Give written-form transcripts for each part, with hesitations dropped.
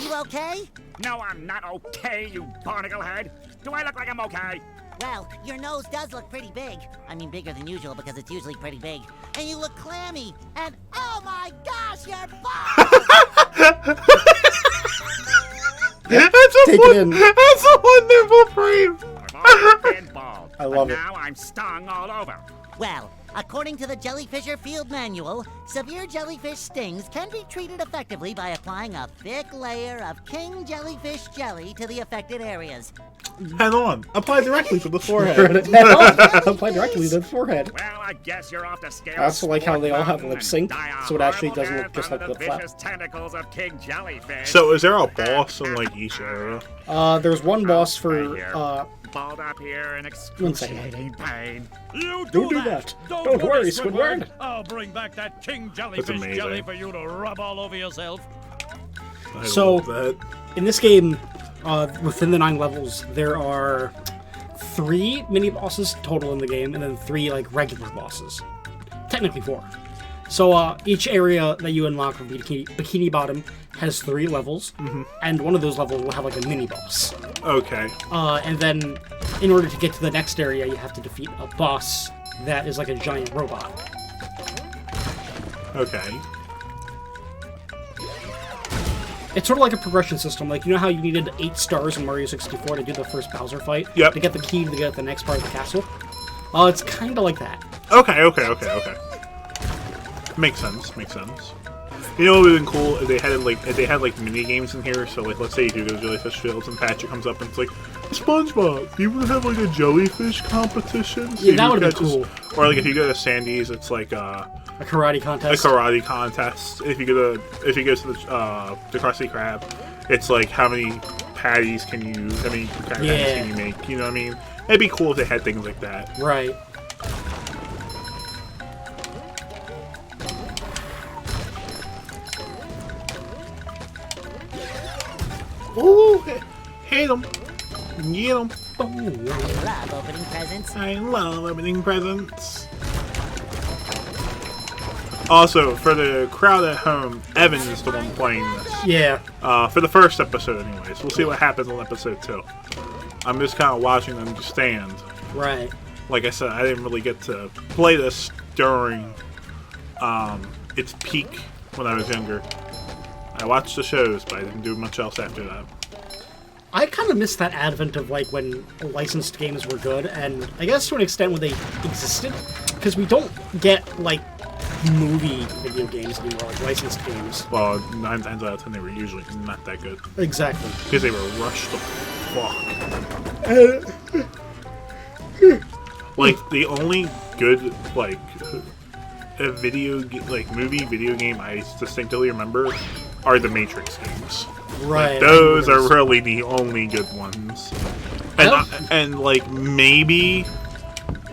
you okay? No, I'm not okay, you barnacle head. Do I look like I'm okay? Well, your nose does look pretty big. I mean, bigger than usual because it's usually pretty big. And you look clammy. And oh my gosh, you're bald! That's a wonderful frame. I've always been bald. I love but it. Now I'm stung all over. Well, according to the Jellyfisher Field Manual, severe jellyfish stings can be treated effectively by applying a thick layer of king jellyfish jelly to the affected areas. Head on. Apply directly to the forehead. Apply directly to the forehead. Well, I guess you're off to scale. I also like how they all have lip sync, so it actually doesn't look just like the lip flap. vicious tentacles of king jellyfish. So is there a boss in like each area? There's one boss for, balled up here in one second. excruciating pain. You Don't do that. Don't worry, Squidward. I'll bring back that king jellyfish amazing. jelly for you to rub all over yourself. I So- love that. In this game, within the 9 levels, there are 3 mini-bosses total in the game, and then 3, like, regular bosses. Technically 4. So, each area that you unlock from Bikini Bottom has 3 levels, and one of those levels will have, like, a mini-boss. Okay. And then, in order to get to the next area, you have to defeat a boss that is like a giant robot. Okay. It's sort of like a progression system. Like, you know how you needed 8 stars in Mario 64 to do the first Bowser fight? Yep. To get the key to get the next part of the castle? It's kind of like that. Okay. Makes sense. You know what would have been cool if they had like mini games in here. So like, let's say you do go to Jellyfish Fields and Patrick comes up and it's like, SpongeBob, do you want to have like a jellyfish competition? So Yeah, that would have been cool. Or like if you go to Sandy's, it's like a karate contest. karate contest. If you go to the Krusty Krab, it's like how many patties can you make? You know what I mean? It'd be cool if they had things like that. Right. Ooh, hit him. Get him. I love opening presents. I love opening presents. Also, for the crowd at home, Evan is the one playing this. Yeah. For the first episode, anyways. We'll see what happens on episode 2. I'm just kind of watching them stand. Right. Like I said, I didn't really get to play this during its peak when I was younger. I watched the shows, but I didn't do much else after that. I kind of miss that advent of, like, when licensed games were good, and I guess to an extent when they existed, because we don't get, like, movie video games anymore, like licensed games. Well, 9 times out of 10, they were usually not that good. Exactly. Because they were rushed the fuck. Like, the only good, like, movie video game I distinctly remember are the Matrix games. Right. Like, those are really the only good ones. And like, maybe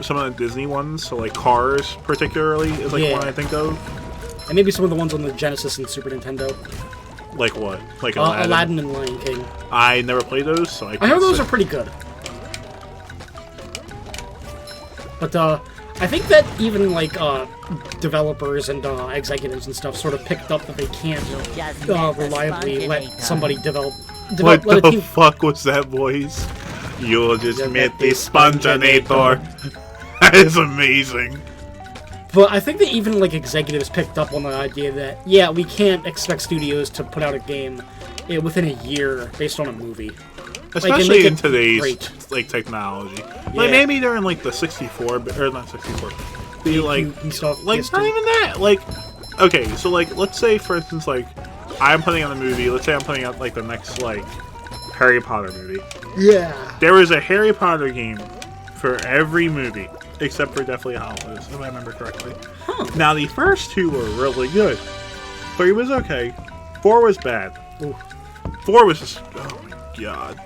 some of the Disney ones, so like Cars particularly is like one I think of. And maybe some of the ones on the Genesis and Super Nintendo. Like what? Like Aladdin and Lion King. I never played those, so I heard those are pretty good. But I think that even like developers and executives and stuff sort of picked up that they can't reliably let somebody develop. What the fuck was that voice? You'll just met the Spongeonator. That is amazing. But I think that even like executives picked up on the idea that yeah, we can't expect studios to put out a game within a year based on a movie. Especially in today's like technology. Like maybe during like the 64 or not 64. The like stuff, like not even that. Like okay, so like let's say for instance like I'm putting out a movie, let's say I'm putting out like the next like Harry Potter movie. Yeah. There was a Harry Potter game for every movie except for Deathly Hallows, if I remember correctly. Huh. Now the first 2 were really good. 3 was okay. 4 was bad. Ooh. 4 was just oh my god.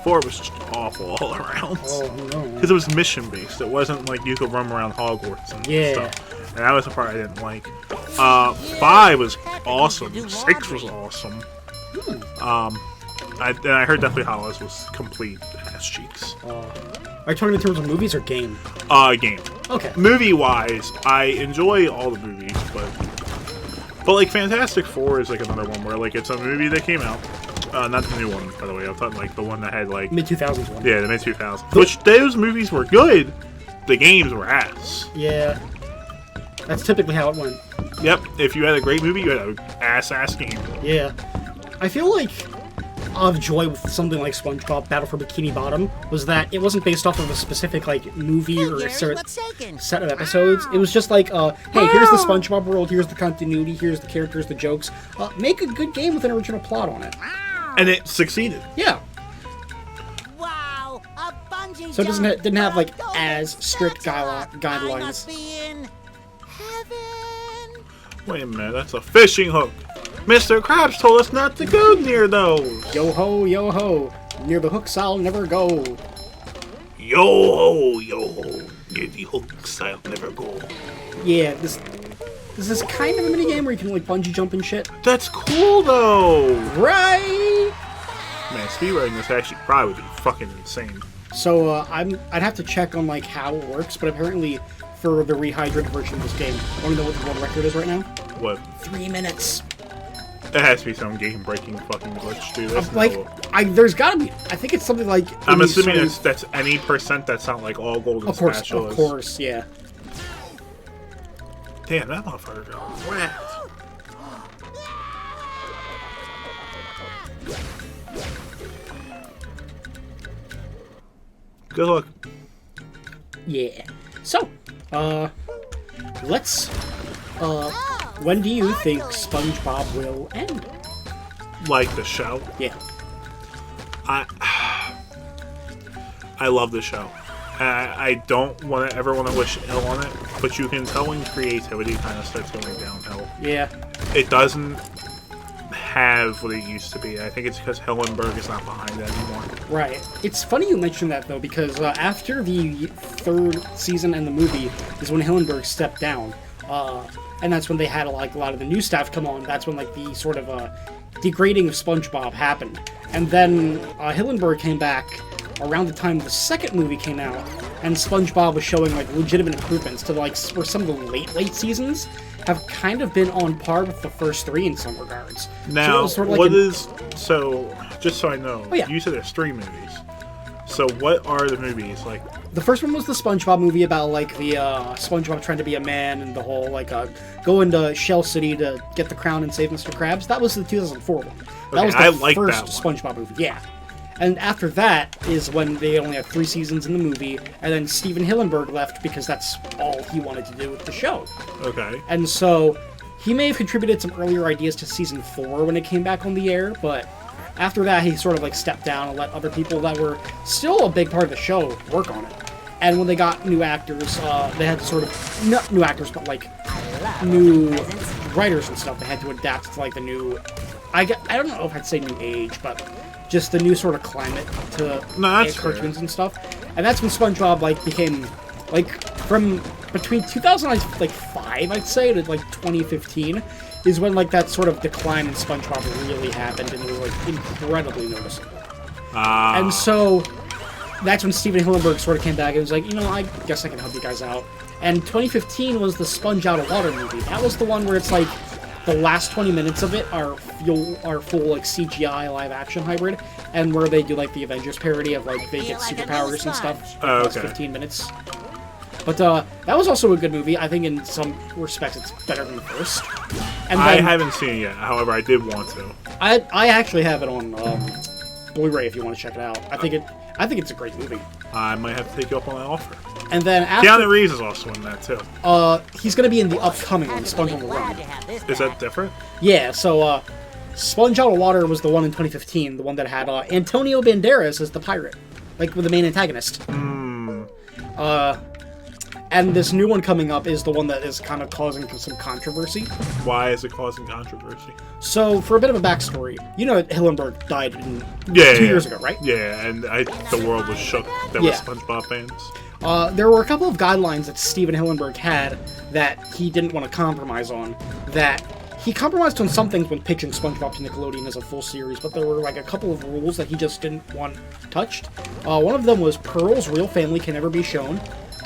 4 was just awful all around. Oh no. Because it was mission based. It wasn't like you could roam around Hogwarts and stuff. And that was the part I didn't like. 5 was awesome. 6 was awesome. I heard Deathly Hallows was complete ass cheeks. Are you talking in terms of movies or game? Game. Okay. Movie wise, I enjoy all the movies, but like Fantastic Four is like another one where like it's a movie that came out. Not the new one, by the way. I'm talking like the one that had like Mid-2000s one. yeah, the mid 2000s. Which those movies were good. The games were ass. Yeah. That's typically how it went. Yep. If you had a great movie, you had an ass game. Yeah. I feel like of joy with something like SpongeBob Battle for Bikini Bottom was that it wasn't based off of a specific like movie or Gary, set what's shaking? of episodes. It was just like, hey, here's the SpongeBob world, here's the continuity, here's the characters, the jokes. Make a good game with an original plot on it. And it succeeded. Yeah. Wow, a bungee So it jump didn't have like from as strict I must guidelines. be in heaven. Wait a minute, that's a fishing hook. Mr. Krabs told us not to go near those. Yo ho, near the hooks I'll never go. Yo ho, near the hooks I'll never go. Yeah, this is kind of a mini game where you can like bungee jump and shit. That's cool though. Right. Man, speedrunning this actually probably would be fucking insane. So I'd have to check on like how it works, but apparently for the rehydrated version of this game, I want to know what the world record is right now. What? 3 minutes. That has to be some game-breaking fucking glitch, dude. That's Like, no... there's gotta be. I think it's something like. I'm assuming sort of- that's any percent that's not like all golden Of course, spatulas. of course, yeah. Damn, that motherfucker got whacked. Good luck. Yeah. So, let's. When do you think SpongeBob will end? Like the show. Yeah. I love the show. I don't ever want to wish ill on it, but you can tell when creativity kind of starts going downhill. Yeah. It doesn't have what it used to be. I think it's because Hillenburg is not behind it anymore. Right. It's funny you mention that though, because after the third season and the movie is when Hillenburg stepped down, and that's when they had like a lot of the new staff come on. That's when like the sort of degrading of SpongeBob happened, and then Hillenburg came back around the time the second movie came out, and SpongeBob was showing like legitimate improvements to like where some of the late seasons have kind of been on par with the first three in some regards. Now, so it was sort of like just so I know, Oh, yeah. you said there's 3 movies. So what are the movies like? the first one was the SpongeBob movie about like the SpongeBob trying to be a man and the whole like go into Shell City to get the crown and save Mr. Krabs. That was the 2004 one. That Okay, was the I like first that one. SpongeBob movie. Yeah. And after that is when they only had 3 seasons in the movie, and then Steven Hillenburg left because that's all he wanted to do with the show. Okay. And so he may have contributed some earlier ideas to season 4 when it came back on the air, but after that he sort of like stepped down and let other people that were still a big part of the show work on it. And when they got new actors, they had to sort of, not new actors, but like new writers and stuff, they had to adapt to like the new, I don't know if I'd say new age, but just the new sort of climate to that's cartoons fair. and stuff. And that's when SpongeBob like became like from between 2005 I'd say to like 2015 is when like that sort of decline in SpongeBob really happened and it was like incredibly noticeable. And so that's when Steven Hillenburg sort of came back and was like, you know, I guess I can help you guys out. And 2015 was the Sponge Out of Water movie. That was the one where it's like the last 20 minutes of it are full like CGI live action hybrid, and where they do like the Avengers parody of like they get superpowers and stuff. For the last 15 minutes. But that was also a good movie. I think in some respects it's better than the first. And I then, haven't seen it yet. However, I did want to. I actually have it on Blu-ray if you want to check it out. I think it's a great movie. I might have to take you up on that offer. And then after Keanu Reeves is also in that too. he's gonna be in the upcoming one, Sponge on the Run. Is that different? Yeah, so Sponge Out of Water was the one in 2015, the one that had Antonio Banderas as the pirate, like with the main antagonist. And this new one coming up is the one that is kind of causing some controversy. Why is it causing controversy? So, for a bit of a backstory, you know that Hillenburg died 2 years ago, right? Yeah, and the world was shook that Yeah. was SpongeBob fans. There were a couple of guidelines that Steven Hillenburg had that he didn't want to compromise on. That he compromised on some things when pitching SpongeBob to Nickelodeon as a full series, but there were like a couple of rules that he just didn't want touched. One of them was Pearl's real family can never be shown.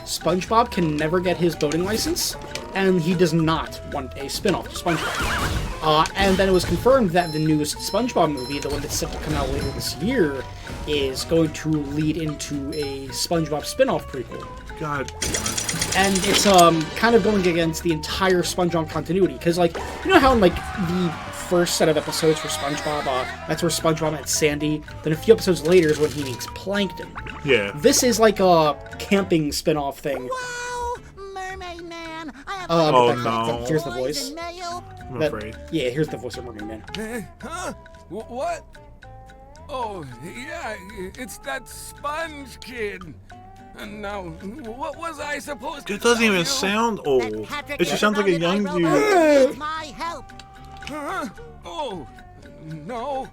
SpongeBob can never get his boating license, and he does not want a spin-off to SpongeBob. And then it was confirmed that the newest SpongeBob movie, the one that's set to come out later this year, is going to lead into a SpongeBob spin-off prequel. God. And it's kind of going against the entire SpongeBob continuity, because like, you know how in like the first set of episodes for SpongeBob, that's where SpongeBob met Sandy. Then a few episodes later is when he meets Plankton. Yeah. This is like a camping spin-off thing. Whoa! Mermaid Man! I have Oh, no. Here's the voice. in mail. I'm afraid. Yeah, here's the voice of Mermaid Man. Huh? What? Oh, yeah, it's that Sponge Kid. And now, what was I supposed to It doesn't tell even you? sound That old. Patrick It just sounds like a young robot dude. needs my help. Huh? Oh, no.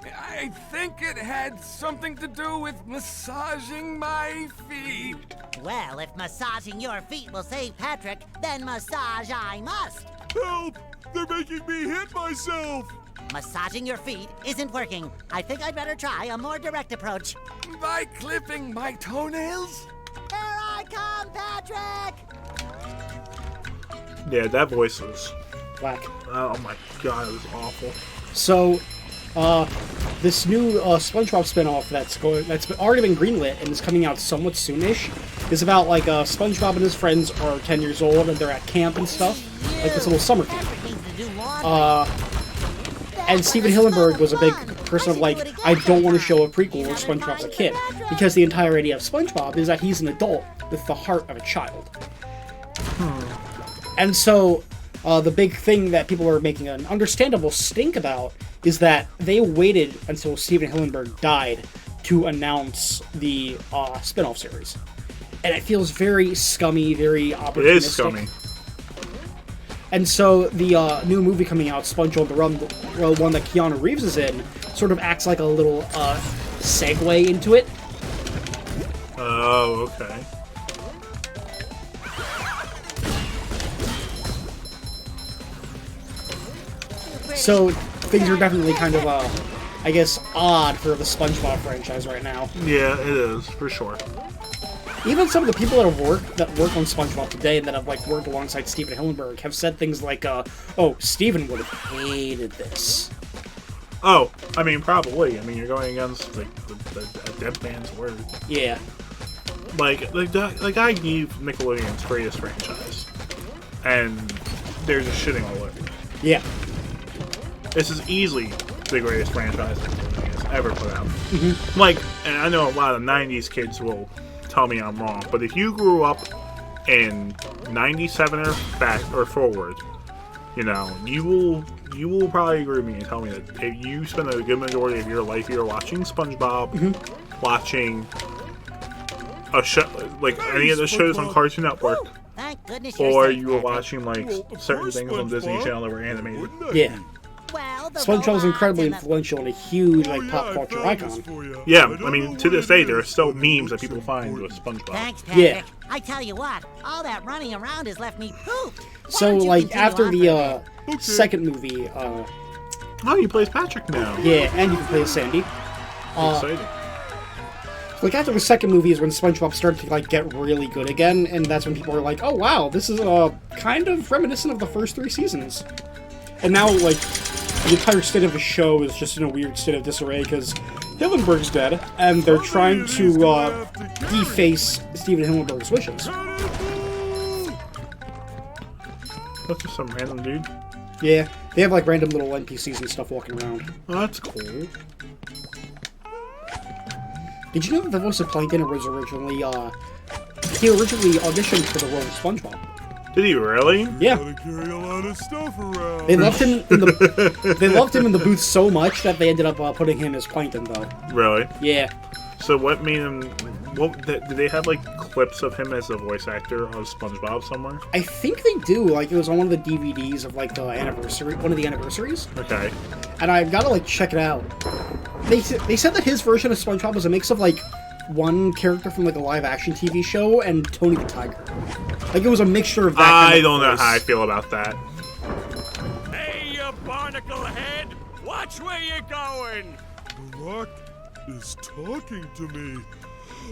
I think it had something to do with massaging my feet. Well, if massaging your feet will save Patrick, then massage I must. Help! They're making me hit myself! Massaging your feet isn't working. I think I'd better try a more direct approach. By clipping my toenails? Here I come, Patrick! Yeah, that voice was. Whack. Oh my god, it was awful. So, this new SpongeBob spin-off that's already been greenlit and is coming out somewhat soonish is about like SpongeBob and his friends are 10 years old and they're at camp and stuff, like this little summer camp. Patrick needs to do laundry. And Steven Hillenburg was a big person of like, I don't want to show a prequel where SpongeBob's a kid, because the entire idea of SpongeBob is that he's an adult with the heart of a child. And so, the big thing that people are making an understandable stink about is that they waited until Steven Hillenburg died to announce the spin-off series. And it feels very scummy, very opportunistic. It is scummy. And so the new movie coming out, SpongeBob the one that Keanu Reeves is in, sort of acts like a little segue into it. Oh, okay. So things are definitely kind of, I guess, odd for the SpongeBob franchise right now. Yeah, it is, for sure. Even some of the people that work on SpongeBob today and that have like worked alongside Steven Hillenburg have said things like, "Oh, Steven would have hated this." Oh, I mean, probably. I mean, you're going against like a dead man's word. Yeah. Like I gave Nickelodeon's greatest franchise, and they're just shitting all over it. Yeah. This is easily the greatest franchise Nickelodeon has ever put out. Like, and I know a lot of '90s kids will tell me I'm wrong, but if you grew up in '97 or back or forward, you know, you will probably agree with me and tell me that if you spend a good majority of your life either watching SpongeBob, watching a show like any of the shows on Cartoon Network, Thank goodness you're or safe, you were Patrick. watching like Of certain course, things on Disney SpongeBob. Channel that were animated. Yeah. Well, the SpongeBob was robots incredibly and the- influential and a huge like Oh, pop yeah, I culture found this icon. for you. Yeah, don't I mean, know to what this it day, there are is, still but it memes that looks people find with important. SpongeBob. Thanks, Patrick. Yeah. I tell you what, all that running around has left me pooped. Why So don't you like continue after on the for a bit? second movie, Oh, he plays Patrick now. yeah, and you can play as Sandy. Exciting. Like after the second movie is when SpongeBob started to like get really good again, and that's when people were like, "Oh wow, this is kind of reminiscent of the first 3 seasons." And now like the entire state of the show is just in a weird state of disarray because Hillenburg's dead, and they're trying to deface Steven Hillenburg's wishes. That's just some random dude. Yeah, they have like random little NPCs and stuff walking around. Oh, that's cool. Did you know that the voice of Plankton was originally he originally auditioned for the role of SpongeBob? Did he really? Yeah. Gotta carry a lot of stuff around. They loved him in the they loved him in the booth so much that they ended up putting him as Plankton though. Really? Yeah. So what made him? What did they have like clips of him as a voice actor of SpongeBob somewhere? I think they do. Like it was on one of the DVDs of like the anniversary, one of the anniversaries, Okay. and I've got to like check it out. They said that his version of SpongeBob was a mix of like one character from like a live action TV show and Tony the Tiger. Like it was a mixture of that. I kind of don't know voice. how I feel about that. Hey, you barnacle head! Watch where you're going! The rock is talking to me.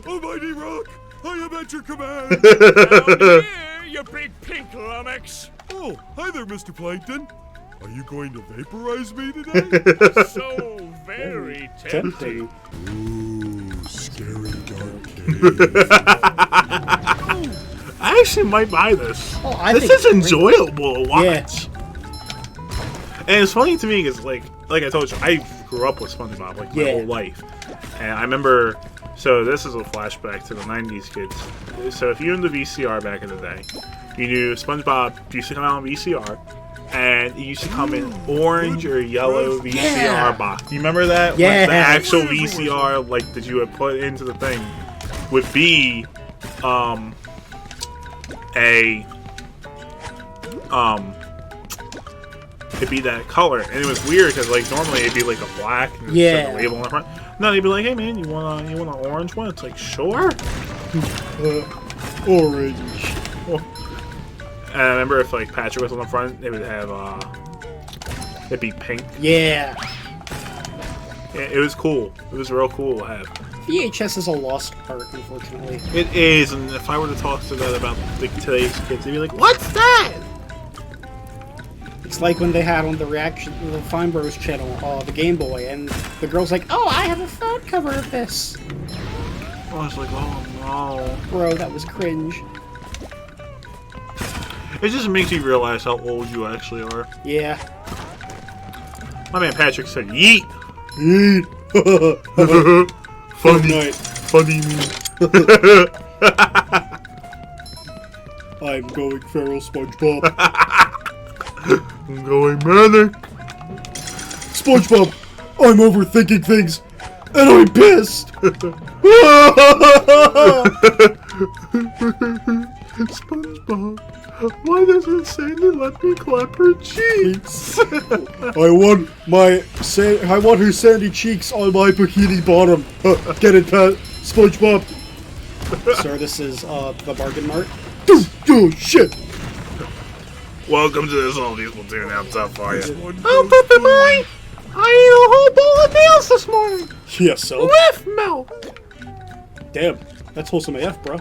Almighty rock, I am at your command. Down here, you big pink lummox. Oh, hi there, Mr. Plankton. Are you going to vaporize me today? So very tempting. Ooh, scary dark cave. I actually might buy this. Oh, I This think is it's great. enjoyable to watch. Yeah. And it's funny to me because, like I told you, I grew up with SpongeBob like my Yeah. whole life. And I remember, so this is a flashback to the 90s kids. So if you owned the VCR back in the day, you knew SpongeBob used to come out on VCR. And it used to come in orange or yellow VCR Yeah. box. Do you remember that? Yeah. Like the actual VCR, like that you would put into the thing, would be, it'd be that color, and it was weird because like normally it'd be like a black and it'd Yeah. have a label on the front. No, they'd be like, "Hey man, you want an orange one?" It's like, "Sure." Orange. And I remember if like Patrick was on the front, they would have it'd be pink. Yeah. Yeah, it was cool. It was real cool to have. VHS is a lost art, unfortunately. It is, and if I were to talk to that about like today's kids, they'd be like, "What's that?" It's like when they had on the Fine Bros channel, the Game Boy, and the girl's like, "Oh, I have a phone cover of this." I was like, "Oh no." Bro, that was cringe. It just makes you realize how old you actually are. Yeah. My man Patrick said, "Yeet." Eat. Funny. Funny me. I'm going feral, SpongeBob. I'm going manic. SpongeBob, I'm overthinking things, and I'm pissed. SpongeBob, why doesn't Sandy let me clap her cheeks? I want her sandy cheeks on my bikini bottom. Get it, Pat? SpongeBob. Sir, this is the bargain mart. Oh shit! Welcome to this all these platoon. How tough are you? Oh, Pepper Boy! I ate a whole bowl of nails this morning Yes, so. with milk. Damn, that's wholesome AF, bro.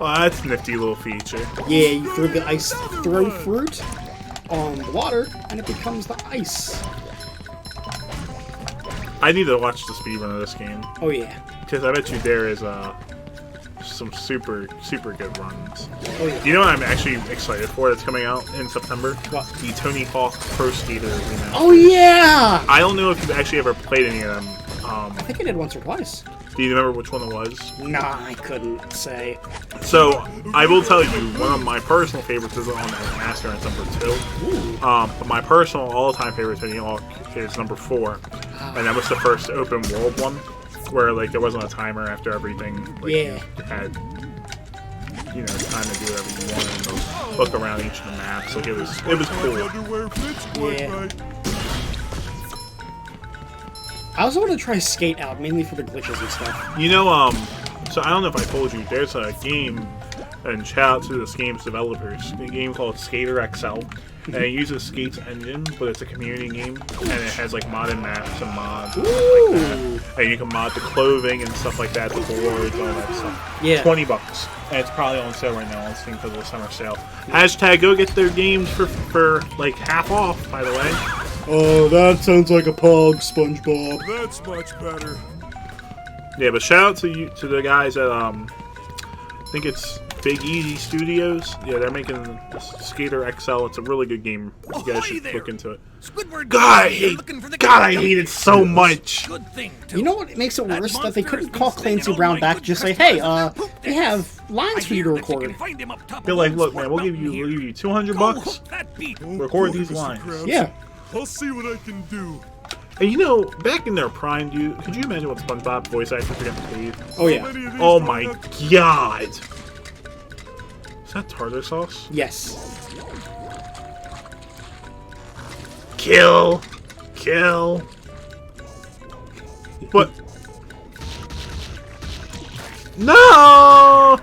Oh, that's a nifty little feature. Yeah, you throw the ice throw fruit on the water, and it becomes the ice. I need to watch the speedrun of this game Oh yeah. because I bet you there is some super good runs. Oh yeah. You know what I'm actually excited for that's coming out in September? What? The Tony Hawk Pro Skater remaster. Oh yeah! I don't know if you've actually ever played any of them. I think I did once or twice. Do you remember which one it was? Nah, I couldn't say. So, I will tell you, one of my personal favorites is on NecroMascot, and it's number 2. But my personal all-time favorite Tony Hawk is number 4. And that was the first open world one, where like there wasn't a timer after everything. Like, Yeah. You had, time to do whatever you wanted and look around each of the maps. Like, it was My cool. underwear fits quite Yeah. right. I also want to try Skate out, mainly for the glitches and stuff. So I don't know if I told you, there's a game, and shout out to this game's developers, a game called Skater XL, and it uses Skate's engine, but it's a community game, and it has like modded maps and mods and stuff like that, and you can mod the clothing and stuff like that, the boards, all that stuff. Yeah. $20, and it's probably on sale right now on Steam because of the summer sale. Hashtag go get their games for like half off, by the way. Oh, that sounds like a pog, SpongeBob. That's much better. Yeah, but shout out to the guys at I think it's Big Easy Studios. Yeah, they're making Skater XL. It's a really good game. You guys should look into it. Squidward, God, I hate it so much. Good thing. You know what makes it worse? That they couldn't call Clancy Brown back and just say, "Hey, we have lines for you to record." They're like, look, man, we'll give you $200. Record these lines. Yeah. I'll see what I can do. And back in their prime, dude, could you imagine what SpongeBob voice actors are getting paid? Oh yeah. Many of these Oh do my not- god! Is that tartar sauce? Yes. Kill! But no!